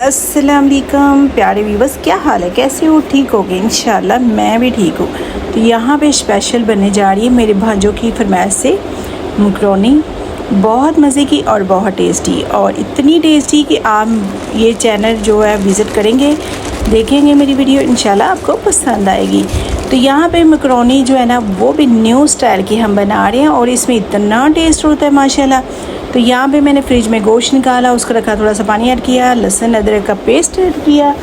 अस्सलाम वालेकुम प्यारे व्यूवर्स, क्या हाल है, कैसे हो? ठीक होगे इंशाल्लाह। मैं भी ठीक हूँ। तो यहाँ पे स्पेशल बनने जा रही है मेरे भांजों की फरमाइश से मकरोनी, बहुत मज़े की और बहुत टेस्टी, और इतनी टेस्टी कि आप ये चैनल जो है विज़िट करेंगे, देखेंगे मेरी वीडियो, इंशाल्लाह आपको पसंद आएगी। तो यहाँ पे मकरोनी जो है ना वो भी न्यू स्टाइल की हम बना रहे हैं और इसमें इतना टेस्ट होता है माशाल्लाह। तो यहाँ पे मैंने फ्रिज में गोश्त निकाला, उसको रखा, थोड़ा सा पानी ऐड किया, लहसुन अदरक का पेस्ट ऐड किया।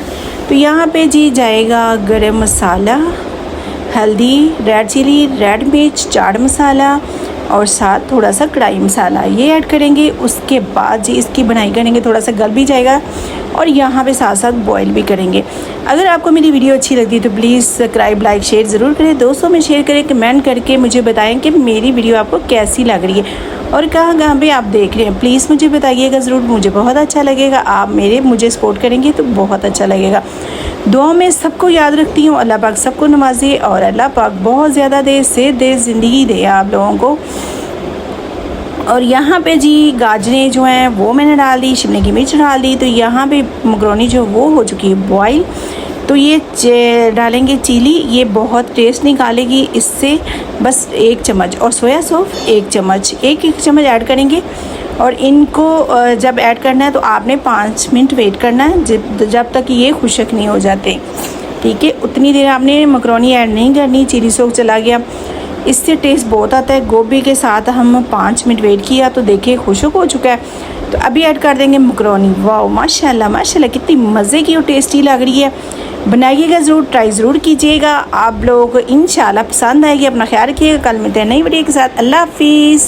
तो यहाँ पे जी जाएगा गरम मसाला, हल्दी, रेड चिली, रेड मिर्च, चाट मसाला और साथ थोड़ा सा कढ़ाई मसाला ये ऐड करेंगे। उसके बाद जी इसकी बनाई करेंगे, थोड़ा सा गल भी जाएगा और यहाँ पे साथ साथ बॉईल भी करेंगे। अगर आपको मेरी वीडियो अच्छी लगती है तो प्लीज़ सब्सक्राइब, लाइक, शेयर ज़रूर करें, दोस्तों में शेयर करें, कमेंट करके मुझे बताएं कि मेरी वीडियो आपको कैसी लग रही है और कहाँ पे आप देख रहे हैं। प्लीज़ मुझे बताइएगा ज़रूर, मुझे बहुत अच्छा लगेगा। आप मुझे सपोर्ट करेंगे तो बहुत अच्छा लगेगा। दुआ में सबको याद रखती हूँ। अल्लाह पाक सबको नवाजे और अल्लाह पाक बहुत ज़्यादा देर से देर ज़िंदगी दे आप लोगों को। और यहाँ पे जी गाजरें जो हैं वो मैंने डाल दी, शिमला की मिर्च डाल दी। तो यहाँ पे मकरोनी जो वो हो चुकी है बॉईल। तो ये डालेंगे चिली, ये बहुत टेस्ट निकालेगी इससे। बस 1 चम्मच, और सोया सॉस 1 चम्मच, एक चम्मच ऐड करेंगे। और इनको जब ऐड करना है तो आपने 5 मिनट वेट करना है जब तक ये खुशक नहीं हो जाते, ठीक है। उतनी देर आपने मकरोनी ऐड नहीं करनी। चिली सॉस चला गया, इससे टेस्ट बहुत आता है। गोभी के साथ हम 5 मिनट वेट किया तो देखिए खुशक हो चुका है। तो अभी ऐड कर देंगे मकरोनी। वाह माशाल्लाह माशाल्लाह, कितनी मज़े की और टेस्टी लग रही है। बनाइएगा ज़रूर, ट्राई ज़रूर कीजिएगा, आप लोग इंशाल्लाह पसंद आएगी। अपना ख्याल रखिएगा। कल मिलते हैं नई वीडियो के साथ। अल्लाह हाफिज़।